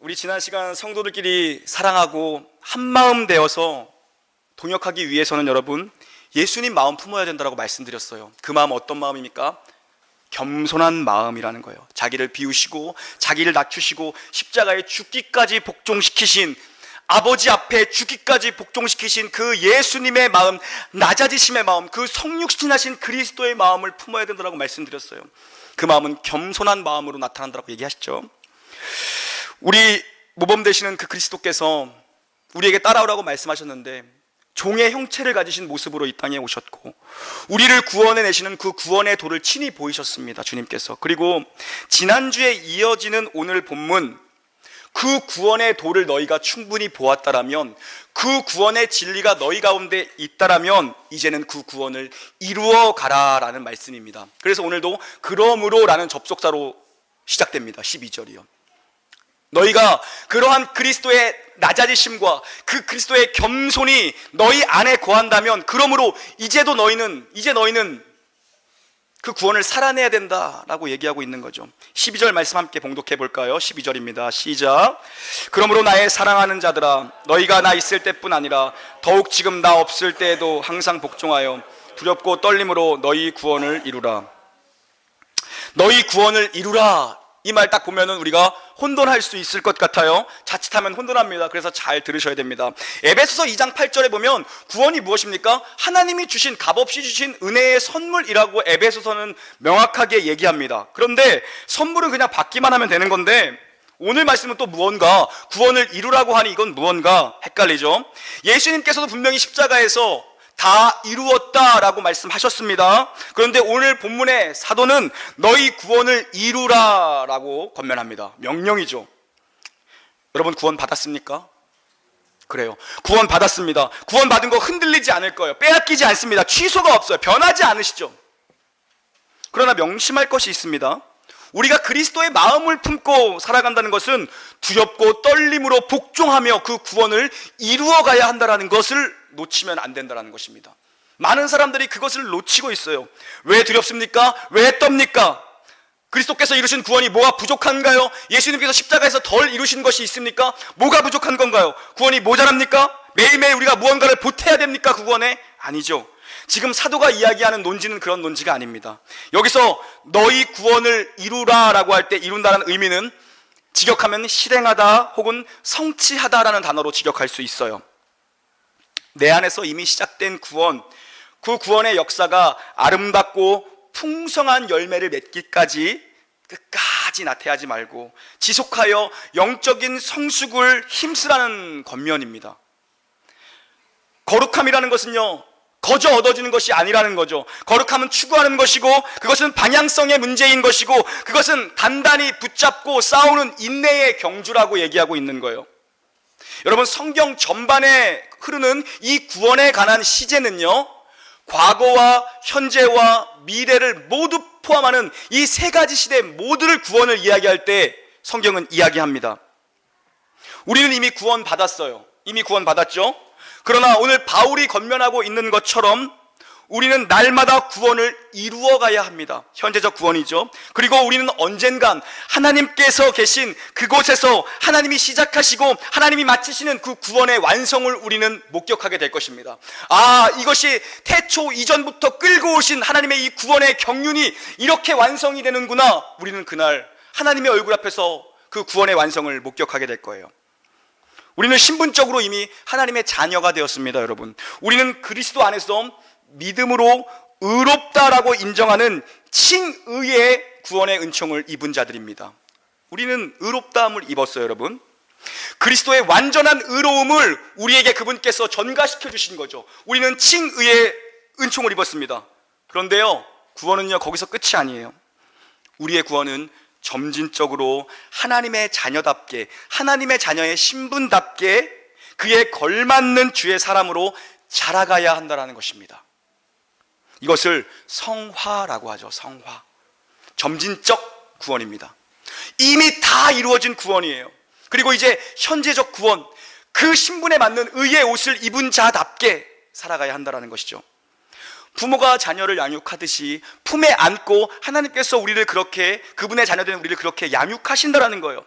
우리 지난 시간 성도들끼리 사랑하고 한마음 되어서 동역하기 위해서는 여러분 예수님 마음 품어야 된다고 말씀드렸어요. 그 마음 어떤 마음입니까? 겸손한 마음이라는 거예요. 자기를 비우시고 자기를 낮추시고 십자가에 죽기까지 복종시키신, 아버지 앞에 죽기까지 복종시키신 그 예수님의 마음, 낮아지심의 마음, 그 성육신하신 그리스도의 마음을 품어야 된다고 말씀드렸어요. 그 마음은 겸손한 마음으로 나타난다고 얘기하시죠. 우리 모범 되시는 그 그리스도께서 우리에게 따라오라고 말씀하셨는데 종의 형체를 가지신 모습으로 이 땅에 오셨고 우리를 구원해내시는 그 구원의 도를 친히 보이셨습니다, 주님께서. 그리고 지난주에 이어지는 오늘 본문, 그 구원의 도를 너희가 충분히 보았다라면, 그 구원의 진리가 너희 가운데 있다라면 이제는 그 구원을 이루어 가라라는 말씀입니다. 그래서 오늘도 그러므로 라는 접속사로 시작됩니다. 12절이요. 너희가 그러한 그리스도의 낮아지심과 그 그리스도의 겸손이 너희 안에 거한다면, 그러므로 이제 너희는 그 구원을 살아내야 된다라고 얘기하고 있는 거죠. 12절 말씀 함께 봉독해 볼까요? 12절입니다. 시작. 그러므로 나의 사랑하는 자들아, 너희가 나 있을 때뿐 아니라 더욱 지금 나 없을 때에도 항상 복종하여 두렵고 떨림으로 너희 구원을 이루라. 너희 구원을 이루라. 이 말 딱 보면은 우리가 혼돈할 수 있을 것 같아요. 자칫하면 혼돈합니다. 그래서 잘 들으셔야 됩니다. 에베소서 2장 8절에 보면 구원이 무엇입니까? 하나님이 주신, 값없이 주신 은혜의 선물이라고 에베소서는 명확하게 얘기합니다. 그런데 선물은 그냥 받기만 하면 되는 건데 오늘 말씀은 또 무언가, 구원을 이루라고 하니 이건 무언가 헷갈리죠. 예수님께서도 분명히 십자가에서 다 이루었다라고 말씀하셨습니다. 그런데 오늘 본문의 사도는 너희 구원을 이루라라고 권면합니다. 명령이죠. 여러분 구원 받았습니까? 그래요. 구원 받았습니다. 구원 받은 거 흔들리지 않을 거예요. 빼앗기지 않습니다. 취소가 없어요. 변하지 않으시죠. 그러나 명심할 것이 있습니다. 우리가 그리스도의 마음을 품고 살아간다는 것은 두렵고 떨림으로 복종하며 그 구원을 이루어가야 한다는 것을 놓치면 안 된다는 것입니다. 많은 사람들이 그것을 놓치고 있어요. 왜 두렵습니까? 왜 떱니까? 그리스도께서 이루신 구원이 뭐가 부족한가요? 예수님께서 십자가에서 덜 이루신 것이 있습니까? 뭐가 부족한 건가요? 구원이 모자랍니까? 매일매일 우리가 무언가를 보태야 됩니까? 그 구원에? 아니죠. 지금 사도가 이야기하는 논지는 그런 논지가 아닙니다. 여기서 너희 구원을 이루라라고 할 때 이룬다는 의미는 직역하면 실행하다 혹은 성취하다라는 단어로 직역할 수 있어요. 내 안에서 이미 시작된 구원, 그 구원의 역사가 아름답고 풍성한 열매를 맺기까지 끝까지 나태하지 말고 지속하여 영적인 성숙을 힘쓰라는 권면입니다. 거룩함이라는 것은요, 거저 얻어지는 것이 아니라는 거죠. 거룩함은 추구하는 것이고 그것은 방향성의 문제인 것이고 그것은 단단히 붙잡고 싸우는 인내의 경주라고 얘기하고 있는 거예요. 여러분, 성경 전반에 흐르는 이 구원에 관한 시제는요, 과거와 현재와 미래를 모두 포함하는 이 세 가지 시대 모두를 구원을 이야기할 때 성경은 이야기합니다. 우리는 이미 구원 받았어요. 이미 구원 받았죠. 그러나 오늘 바울이 권면하고 있는 것처럼 우리는 날마다 구원을 이루어가야 합니다. 현재적 구원이죠. 그리고 우리는 언젠간 하나님께서 계신 그곳에서 하나님이 시작하시고 하나님이 마치시는 그 구원의 완성을 우리는 목격하게 될 것입니다. 아, 이것이 태초 이전부터 끌고 오신 하나님의 이 구원의 경륜이 이렇게 완성이 되는구나. 우리는 그날 하나님의 얼굴 앞에서 그 구원의 완성을 목격하게 될 거예요. 우리는 신분적으로 이미 하나님의 자녀가 되었습니다, 여러분. 우리는 그리스도 안에서 믿음으로 의롭다라고 인정하는 칭의의 구원의 은총을 입은 자들입니다. 우리는 의롭다함을 입었어요, 여러분. 그리스도의 완전한 의로움을 우리에게 그분께서 전가시켜 주신 거죠. 우리는 칭의의 은총을 입었습니다. 그런데요, 구원은요, 거기서 끝이 아니에요. 우리의 구원은 점진적으로 하나님의 자녀답게, 하나님의 자녀의 신분답게 그에 걸맞는 주의 사람으로 자라가야 한다는 것입니다. 이것을 성화라고 하죠. 성화. 점진적 구원입니다. 이미 다 이루어진 구원이에요. 그리고 이제 현재적 구원, 그 신분에 맞는 의의 옷을 입은 자답게 살아가야 한다는 것이죠. 부모가 자녀를 양육하듯이 품에 안고 하나님께서 우리를 그렇게, 그분의 자녀된 우리를 그렇게 양육하신다라는 거예요.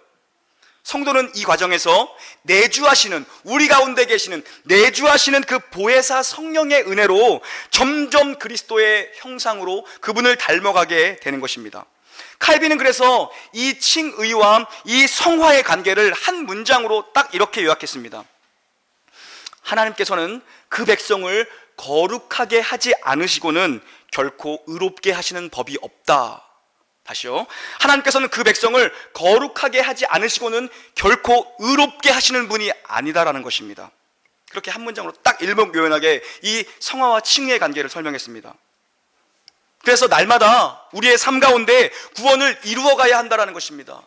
성도는 이 과정에서 내주하시는, 우리 가운데 계시는 내주하시는 그 보혜사 성령의 은혜로 점점 그리스도의 형상으로 그분을 닮아가게 되는 것입니다. 칼빈은 그래서 이 칭의와 이 성화의 관계를 한 문장으로 딱 이렇게 요약했습니다. 하나님께서는 그 백성을 거룩하게 하지 않으시고는 결코 의롭게 하시는 법이 없다. 다시요. 하나님께서는 그 백성을 거룩하게 하지 않으시고는 결코 의롭게 하시는 분이 아니다라는 것입니다. 그렇게 한 문장으로 딱 일목요연하게 이 성화와 칭의의 관계를 설명했습니다. 그래서 날마다 우리의 삶 가운데 구원을 이루어가야 한다는 것입니다.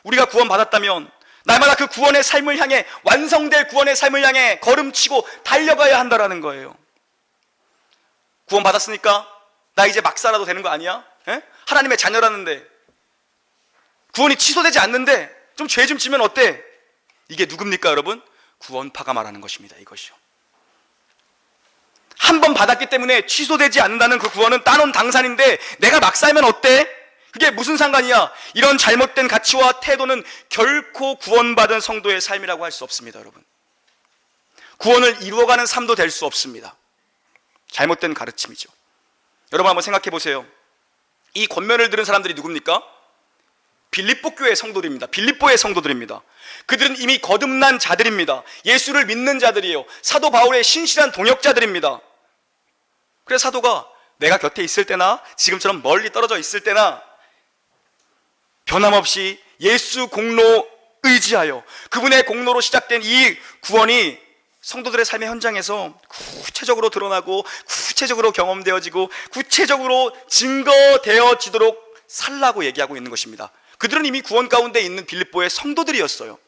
우리가 구원받았다면 날마다 그 구원의 삶을 향해, 완성될 구원의 삶을 향해 걸음치고 달려가야 한다는 거예요. 구원받았으니까 나 이제 막 살아도 되는 거 아니야? 에? 하나님의 자녀라는데, 구원이 취소되지 않는데 좀 죄 좀 지면 어때? 이게 누굽니까 여러분? 구원파가 말하는 것입니다. 이것이요. 한 번 받았기 때문에 취소되지 않는다는 그 구원은 따놓은 당산인데 내가 막 살면 어때? 그게 무슨 상관이야? 이런 잘못된 가치와 태도는 결코 구원받은 성도의 삶이라고 할 수 없습니다. 여러분, 구원을 이루어가는 삶도 될 수 없습니다. 잘못된 가르침이죠. 여러분 한번 생각해 보세요. 이 권면을 들은 사람들이 누굽니까? 빌립보 교회 성도들입니다. 빌립보의 성도들입니다. 그들은 이미 거듭난 자들입니다. 예수를 믿는 자들이에요. 사도 바울의 신실한 동역자들입니다. 그래서 사도가 내가 곁에 있을 때나 지금처럼 멀리 떨어져 있을 때나 변함없이 예수 공로 의지하여 그분의 공로로 시작된 이 구원이 성도들의 삶의 현장에서 구체적으로 드러나고 구체적으로 경험되어지고 구체적으로 증거되어지도록 살라고 얘기하고 있는 것입니다. 그들은 이미 구원 가운데 있는 빌립보의 성도들이었어요.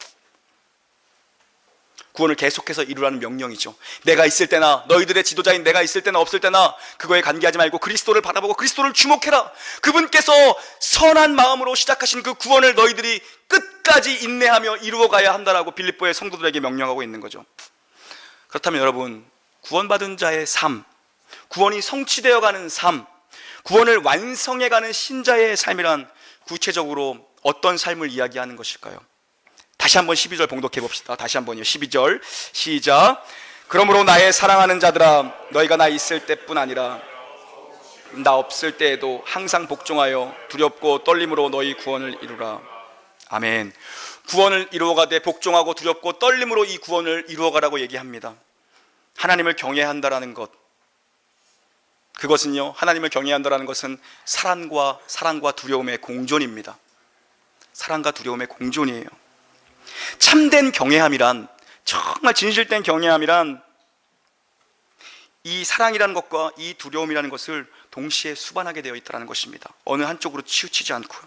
구원을 계속해서 이루라는 명령이죠. 내가 있을 때나, 너희들의 지도자인 내가 있을 때나 없을 때나 그거에 관계하지 말고 그리스도를 바라보고 그리스도를 주목해라. 그분께서 선한 마음으로 시작하신 그 구원을 너희들이 끝까지 인내하며 이루어가야 한다라고 빌립보의 성도들에게 명령하고 있는 거죠. 그렇다면 여러분, 구원받은 자의 삶, 구원이 성취되어가는 삶, 구원을 완성해가는 신자의 삶이란 구체적으로 어떤 삶을 이야기하는 것일까요? 다시 한번 12절 봉독해 봅시다. 다시 한번요. 12절 시작. 그러므로 나의 사랑하는 자들아, 너희가 나 있을 때뿐 아니라 나 없을 때에도 항상 복종하여 두렵고 떨림으로 너희 구원을 이루라. 아멘. 구원을 이루어가되 복종하고 두렵고 떨림으로 이 구원을 이루어가라고 얘기합니다. 하나님을 경외한다라는 것, 그것은요, 하나님을 경외한다라는 것은 사랑과 두려움의 공존입니다. 사랑과 두려움의 공존이에요. 참된 경외함이란, 정말 진실된 경외함이란 이 사랑이라는 것과 이 두려움이라는 것을 동시에 수반하게 되어 있다는 것입니다. 어느 한쪽으로 치우치지 않고요.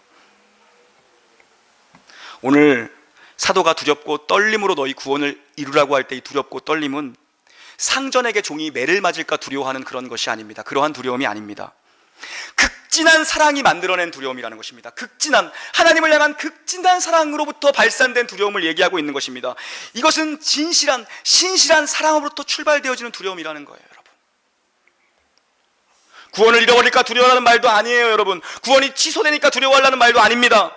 오늘 사도가 두렵고 떨림으로 너희 구원을 이루라고 할 때 이 두렵고 떨림은 상전에게 종이 매를 맞을까 두려워하는 그런 것이 아닙니다. 그러한 두려움이 아닙니다. 극진한 사랑이 만들어낸 두려움이라는 것입니다. 극진한, 하나님을 향한 극진한 사랑으로부터 발산된 두려움을 얘기하고 있는 것입니다. 이것은 진실한, 신실한 사랑으로부터 출발되어지는 두려움이라는 거예요, 여러분. 구원을 잃어버릴까 두려워하는 말도 아니에요, 여러분. 구원이 취소되니까 두려워하려는 말도 아닙니다.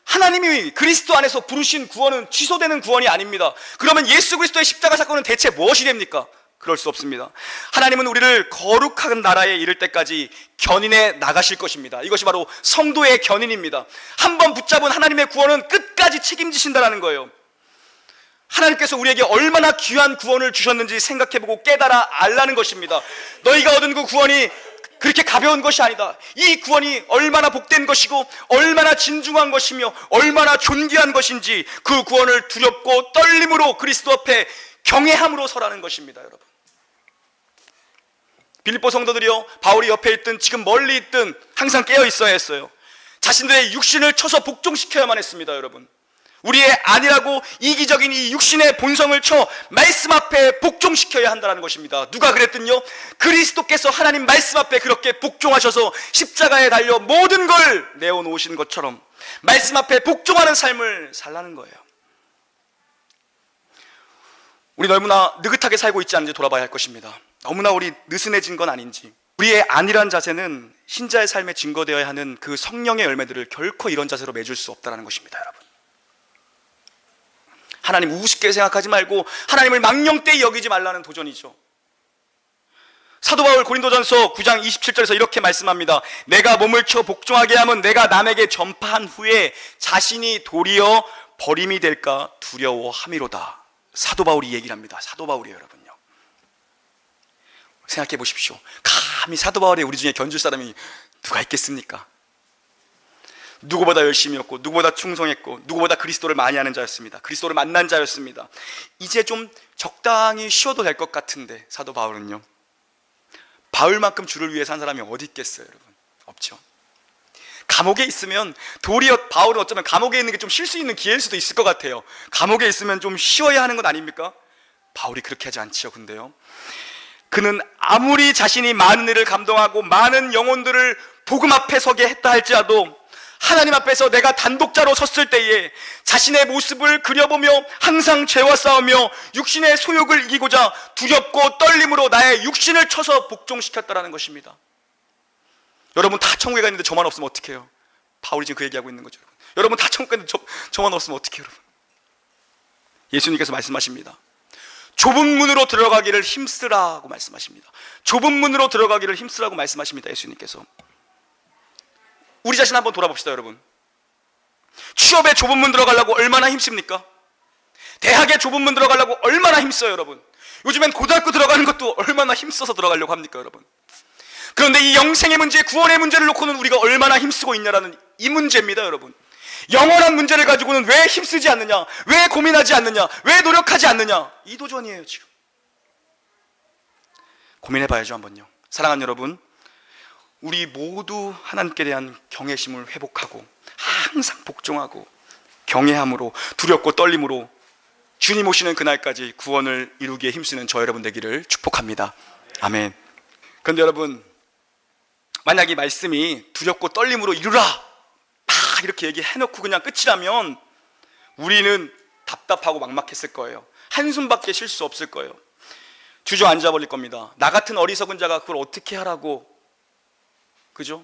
하나님이 그리스도 안에서 부르신 구원은 취소되는 구원이 아닙니다. 그러면 예수 그리스도의 십자가 사건은 대체 무엇이 됩니까? 그럴 수 없습니다. 하나님은 우리를 거룩한 나라에 이를 때까지 견인해 나가실 것입니다. 이것이 바로 성도의 견인입니다. 한번 붙잡은 하나님의 구원은 끝까지 책임지신다는 거예요. 하나님께서 우리에게 얼마나 귀한 구원을 주셨는지 생각해보고 깨달아 알라는 것입니다. 너희가 얻은 그 구원이 그렇게 가벼운 것이 아니다. 이 구원이 얼마나 복된 것이고 얼마나 진중한 것이며 얼마나 존귀한 것인지 그 구원을 두렵고 떨림으로 그리스도 앞에 경외함으로 서라는 것입니다, 여러분. 빌립보 성도들이요, 바울이 옆에 있든 지금 멀리 있든 항상 깨어 있어야 했어요. 자신들의 육신을 쳐서 복종시켜야만 했습니다, 여러분. 우리의 아니라고 이기적인 이 육신의 본성을 쳐 말씀 앞에 복종시켜야 한다는 것입니다. 누가 그랬든요, 그리스도께서 하나님 말씀 앞에 그렇게 복종하셔서 십자가에 달려 모든 걸 내어놓으신 것처럼 말씀 앞에 복종하는 삶을 살라는 거예요. 우리 너무나 느긋하게 살고 있지 않은지 돌아봐야 할 것입니다. 너무나 우리 느슨해진 건 아닌지. 우리의 안일한 자세는 신자의 삶에 증거되어야 하는 그 성령의 열매들을 결코 이런 자세로 맺을 수 없다는 것입니다, 여러분. 하나님 우습게 생각하지 말고 하나님을 망령되이 여기지 말라는 도전이죠. 사도 바울 고린도전서 9장 27절에서 이렇게 말씀합니다. 내가 몸을 쳐 복종하게 하면 내가 남에게 전파한 후에 자신이 도리어 버림이 될까 두려워함이로다. 사도 바울이 얘기를 합니다. 사도 바울이에요, 여러분요. 생각해 보십시오. 감히 사도 바울에 우리 중에 견줄 사람이 누가 있겠습니까? 누구보다 열심히 했고, 누구보다 충성했고, 누구보다 그리스도를 많이 아는 자였습니다. 그리스도를 만난 자였습니다. 이제 좀 적당히 쉬어도 될 것 같은데 사도 바울은요, 바울만큼 주를 위해 산 사람이 어디 있겠어요, 여러분? 없죠. 감옥에 있으면 도리어 바울은 어쩌면 감옥에 있는 게 좀 쉴 수 있는 기회일 수도 있을 것 같아요. 감옥에 있으면 좀 쉬어야 하는 것 아닙니까? 바울이 그렇게 하지 않지요. 근데요, 그는 아무리 자신이 많은 일을 감동하고 많은 영혼들을 복음 앞에 서게 했다 할지라도 하나님 앞에서 내가 단독자로 섰을 때에 자신의 모습을 그려보며 항상 죄와 싸우며 육신의 소욕을 이기고자 두렵고 떨림으로 나의 육신을 쳐서 복종시켰다라는 것입니다. 여러분 다 천국에 가 있는데 저만 없으면 어떡해요? 바울이 지금 그 얘기하고 있는 거죠. 여러분 다 천국에 있는데 저만 없으면 어떡해요, 여러분? 예수님께서 말씀하십니다. 좁은 문으로 들어가기를 힘쓰라고 말씀하십니다. 좁은 문으로 들어가기를 힘쓰라고 말씀하십니다. 예수님께서. 우리 자신 한번 돌아봅시다, 여러분. 취업에 좁은 문 들어가려고 얼마나 힘씁니까? 대학에 좁은 문 들어가려고 얼마나 힘써요, 여러분. 요즘엔 고등학교 들어가는 것도 얼마나 힘써서 들어가려고 합니까, 여러분? 그런데 이 영생의 문제, 구원의 문제를 놓고는 우리가 얼마나 힘쓰고 있냐라는 이 문제입니다, 여러분. 영원한 문제를 가지고는 왜 힘쓰지 않느냐, 왜 고민하지 않느냐, 왜 노력하지 않느냐, 이 도전이에요. 지금 고민해봐야죠, 한번요. 사랑하는 여러분, 우리 모두 하나님께 대한 경외심을 회복하고 항상 복종하고 경외함으로, 두렵고 떨림으로 주님 오시는 그날까지 구원을 이루기에 힘쓰는 저 여러분 되기를 축복합니다. 아멘. 그런데 여러분, 만약 이 말씀이 두렵고 떨림으로 이루라 막 이렇게 얘기해놓고 그냥 끝이라면 우리는 답답하고 막막했을 거예요. 한숨밖에 쉴 수 없을 거예요. 주저앉아 버릴 겁니다. 나 같은 어리석은 자가 그걸 어떻게 하라고, 그죠?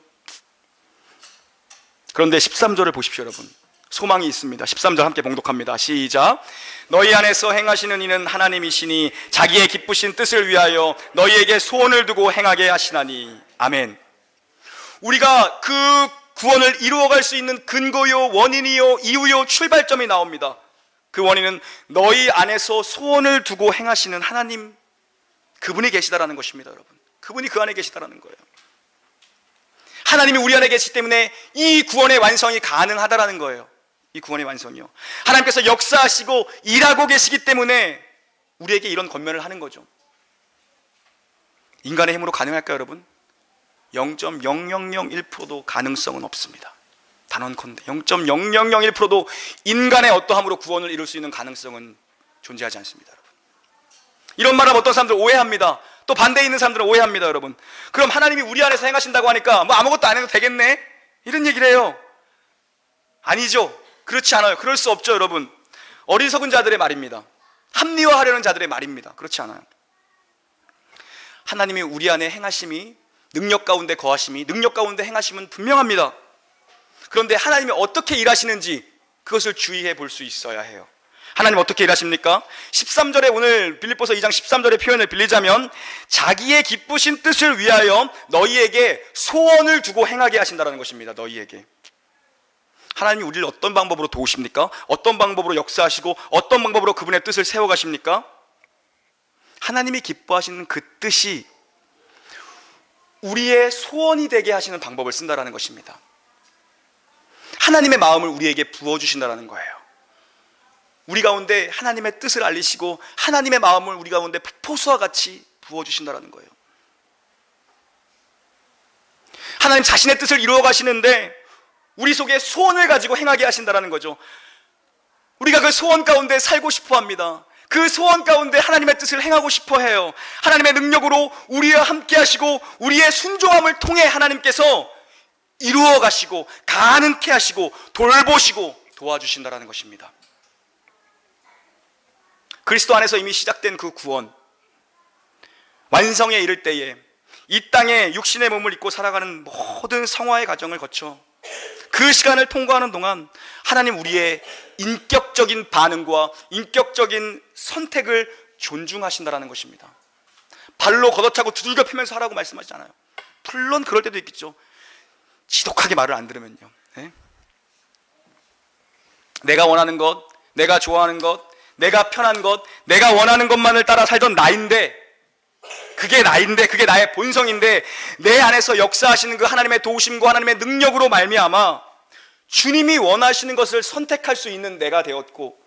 그런데 13절을 보십시오, 여러분. 소망이 있습니다. 13절 함께 봉독합니다. 시작. 너희 안에서 행하시는 이는 하나님이시니 자기의 기쁘신 뜻을 위하여 너희에게 소원을 두고 행하게 하시나니. 아멘. 우리가 그 구원을 이루어갈 수 있는 근거요, 원인이요, 이유요, 출발점이 나옵니다. 그 원인은 너희 안에서 소원을 두고 행하시는 하나님, 그분이 계시다라는 것입니다, 여러분. 그분이 그 안에 계시다라는 거예요. 하나님이 우리 안에 계시기 때문에 이 구원의 완성이 가능하다라는 거예요. 이 구원의 완성이요. 하나님께서 역사하시고 일하고 계시기 때문에 우리에게 이런 권면을 하는 거죠. 인간의 힘으로 가능할까요, 여러분? 0.0001%도 가능성은 없습니다. 단언컨대 0.0001%도 인간의 어떠함으로 구원을 이룰 수 있는 가능성은 존재하지 않습니다, 여러분. 이런 말을 어떤 사람들 오해합니다. 또 반대에 있는 사람들은 오해합니다, 여러분. 그럼 하나님이 우리 안에서 행하신다고 하니까 뭐 아무것도 안 해도 되겠네? 이런 얘기를 해요. 아니죠. 그렇지 않아요. 그럴 수 없죠, 여러분. 어리석은 자들의 말입니다. 합리화하려는 자들의 말입니다. 그렇지 않아요. 하나님이 우리 안에 행하심이, 능력 가운데 거하심이, 능력 가운데 행하심은 분명합니다. 그런데 하나님이 어떻게 일하시는지 그것을 주의해 볼 수 있어야 해요. 하나님 어떻게 일하십니까? 13절에 오늘 빌립보서 2장 13절의 표현을 빌리자면 자기의 기쁘신 뜻을 위하여 너희에게 소원을 두고 행하게 하신다는 것입니다. 너희에게. 하나님이 우리를 어떤 방법으로 도우십니까? 어떤 방법으로 역사하시고 어떤 방법으로 그분의 뜻을 세워가십니까? 하나님이 기뻐하시는 그 뜻이 우리의 소원이 되게 하시는 방법을 쓴다는 것입니다. 하나님의 마음을 우리에게 부어주신다는 거예요. 우리 가운데 하나님의 뜻을 알리시고 하나님의 마음을 우리 가운데 폭포수와 같이 부어주신다는 거예요. 하나님 자신의 뜻을 이루어 가시는데 우리 속에 소원을 가지고 행하게 하신다는 거죠. 우리가 그 소원 가운데 살고 싶어 합니다. 그 소원 가운데 하나님의 뜻을 행하고 싶어 해요. 하나님의 능력으로 우리와 함께 하시고 우리의 순종함을 통해 하나님께서 이루어 가시고 가능케 하시고 돌보시고 도와주신다는 것입니다. 그리스도 안에서 이미 시작된 그 구원, 완성에 이를 때에 이 땅에 육신의 몸을 입고 살아가는 모든 성화의 과정을 거쳐 그 시간을 통과하는 동안 하나님 우리의 인격적인 반응과 인격적인 선택을 존중하신다는 것입니다. 발로 걷어차고 두들겨 패면서 하라고 말씀하시지 않아요. 물론 그럴 때도 있겠죠. 지독하게 말을 안 들으면요. 네? 내가 원하는 것, 내가 좋아하는 것, 내가 편한 것, 내가 원하는 것만을 따라 살던 나인데, 그게 나의 본성인데, 내 안에서 역사하시는 그 하나님의 도우심과 하나님의 능력으로 말미암아 주님이 원하시는 것을 선택할 수 있는 내가 되었고,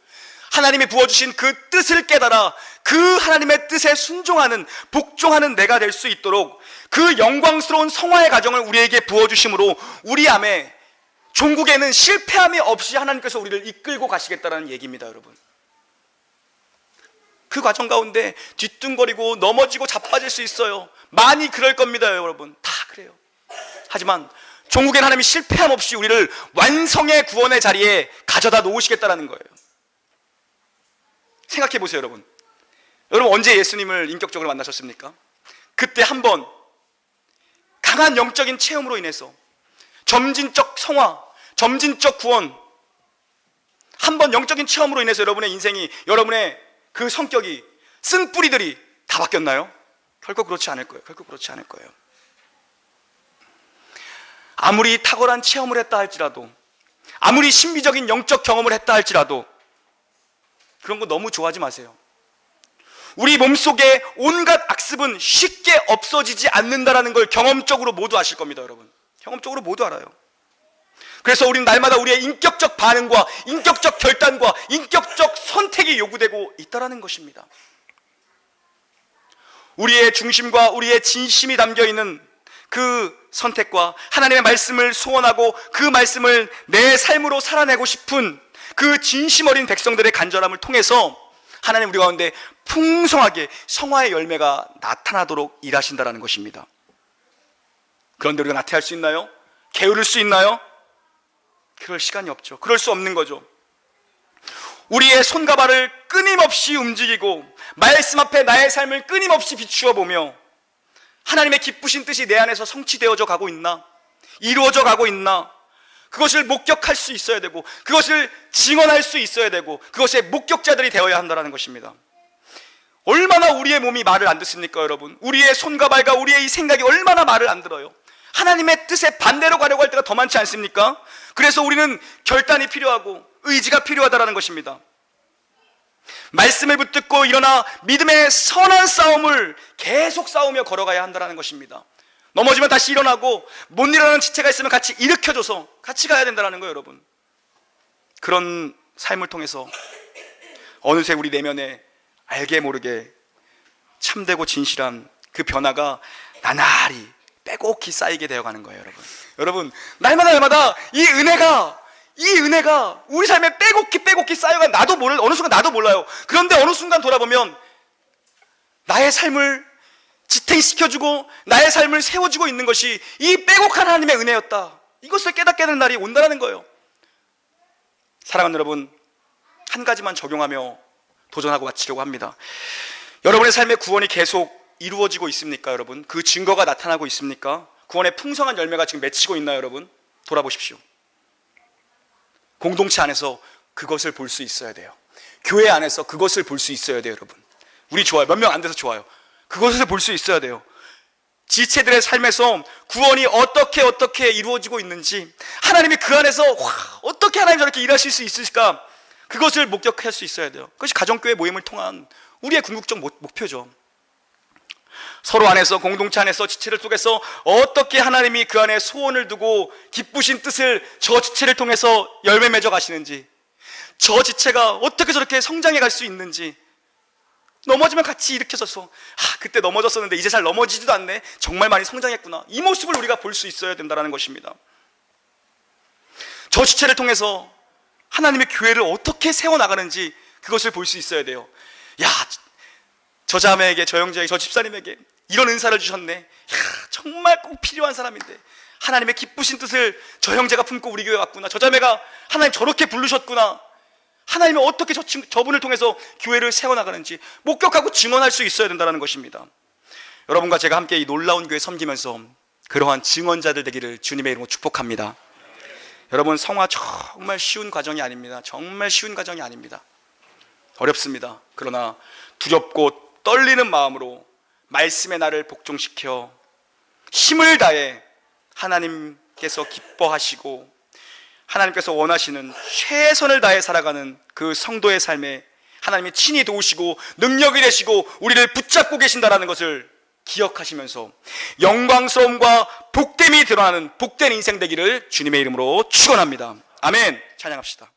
하나님이 부어주신 그 뜻을 깨달아 그 하나님의 뜻에 순종하는, 복종하는 내가 될 수 있도록 그 영광스러운 성화의 가정을 우리에게 부어주심으로 우리 안에 종국에는 실패함이 없이 하나님께서 우리를 이끌고 가시겠다는 얘기입니다. 여러분, 그 과정 가운데 뒤뚱거리고 넘어지고 자빠질 수 있어요. 많이 그럴 겁니다. 여러분, 다 그래요. 하지만 종국의 하나님이 실패함 없이 우리를 완성의 구원의 자리에 가져다 놓으시겠다는 거예요. 생각해 보세요. 여러분, 언제 예수님을 인격적으로 만나셨습니까? 그때 한번 강한 영적인 체험으로 인해서 점진적 성화, 점진적 구원, 한번 영적인 체험으로 인해서 여러분의 인생이, 여러분의 그 성격이, 쓴 뿌리들이 다 바뀌었나요? 결코 그렇지 않을 거예요. 결코 그렇지 않을 거예요. 아무리 탁월한 체험을 했다 할지라도, 아무리 신비적인 영적 경험을 했다 할지라도 그런 거 너무 좋아하지 마세요. 우리 몸속에 온갖 악습은 쉽게 없어지지 않는다는 걸 경험적으로 모두 아실 겁니다. 여러분, 경험적으로 모두 알아요. 그래서 우리는 날마다 우리의 인격적 반응과 인격적 결단과 인격적 선택이 요구되고 있다는 것입니다. 우리의 중심과 우리의 진심이 담겨있는 그 선택과 하나님의 말씀을 소원하고 그 말씀을 내 삶으로 살아내고 싶은 그 진심 어린 백성들의 간절함을 통해서 하나님 우리 가운데 풍성하게 성화의 열매가 나타나도록 일하신다는 것입니다. 그런데 우리가 나태할 수 있나요? 게으를 수 있나요? 그럴 시간이 없죠. 그럴 수 없는 거죠. 우리의 손과 발을 끊임없이 움직이고 말씀 앞에 나의 삶을 끊임없이 비추어 보며 하나님의 기쁘신 뜻이 내 안에서 성취되어져 가고 있나, 이루어져 가고 있나, 그것을 목격할 수 있어야 되고 그것을 증언할 수 있어야 되고 그것의 목격자들이 되어야 한다는 것입니다. 얼마나 우리의 몸이 말을 안 듣습니까? 여러분, 우리의 손과 발과 우리의 이 생각이 얼마나 말을 안 들어요. 하나님의 뜻에 반대로 가려고 할 때가 더 많지 않습니까? 그래서 우리는 결단이 필요하고 의지가 필요하다는 것입니다. 말씀을 붙들고 일어나 믿음의 선한 싸움을 계속 싸우며 걸어가야 한다는 것입니다. 넘어지면 다시 일어나고 못 일어나는 지체가 있으면 같이 일으켜줘서 같이 가야 된다는 거예요. 여러분, 그런 삶을 통해서 어느새 우리 내면에 알게 모르게 참되고 진실한 그 변화가 나날이 빼곡히 쌓이게 되어가는 거예요. 여러분, 날마다 이 은혜가 우리 삶에 빼곡히 쌓여가 어느 순간 나도 몰라요. 그런데 어느 순간 돌아보면 나의 삶을 지탱시켜주고 나의 삶을 세워주고 있는 것이 이 빼곡한 하나님의 은혜였다. 이것을 깨닫게 되는 날이 온다는 거예요. 사랑하는 여러분, 한 가지만 적용하며 도전하고 마치려고 합니다. 여러분의 삶의 구원이 계속 이루어지고 있습니까? 여러분, 그 증거가 나타나고 있습니까? 구원의 풍성한 열매가 지금 맺히고 있나요? 여러분, 돌아보십시오. 공동체 안에서 그것을 볼 수 있어야 돼요. 교회 안에서 그것을 볼 수 있어야 돼요. 여러분, 우리 좋아요. 몇 명 안 돼서 좋아요. 그것을 볼 수 있어야 돼요. 지체들의 삶에서 구원이 어떻게 이루어지고 있는지, 하나님이 그 안에서 어떻게 하나님 저렇게 일하실 수 있을까, 그것을 목격할 수 있어야 돼요. 그것이 가정교회 모임을 통한 우리의 궁극적 목표죠. 서로 안에서, 공동체 안에서, 지체를 속에서 어떻게 하나님이 그 안에 소원을 두고 기쁘신 뜻을 저 지체를 통해서 열매 맺어 가시는지, 저 지체가 어떻게 저렇게 성장해 갈 수 있는지, 넘어지면 같이 일으켜져서 그때 넘어졌었는데 이제 잘 넘어지지도 않네, 정말 많이 성장했구나, 이 모습을 우리가 볼 수 있어야 된다는 것입니다. 저 지체를 통해서 하나님의 교회를 어떻게 세워나가는지 그것을 볼 수 있어야 돼요. 야, 저 자매에게, 저 형제에게, 저 집사님에게 이런 은사를 주셨네. 정말 꼭 필요한 사람인데 하나님의 기쁘신 뜻을 저 형제가 품고 우리 교회 왔구나, 저 자매가 하나님 저렇게 부르셨구나, 하나님이 어떻게 저분을 통해서 교회를 세워나가는지 목격하고 증언할 수 있어야 된다는 것입니다. 여러분과 제가 함께 이 놀라운 교회 섬기면서 그러한 증언자들 되기를 주님의 이름으로 축복합니다. 여러분, 성화 정말 쉬운 과정이 아닙니다. 정말 쉬운 과정이 아닙니다. 어렵습니다. 그러나 두렵고 떨리는 마음으로 말씀의 나를 복종시켜 힘을 다해 하나님께서 기뻐하시고 하나님께서 원하시는 최선을 다해 살아가는 그 성도의 삶에 하나님이 친히 도우시고 능력이 되시고 우리를 붙잡고 계신다라는 것을 기억하시면서 영광스러움과 복됨이 드러나는 복된 인생 되기를 주님의 이름으로 축원합니다. 아멘. 찬양합시다.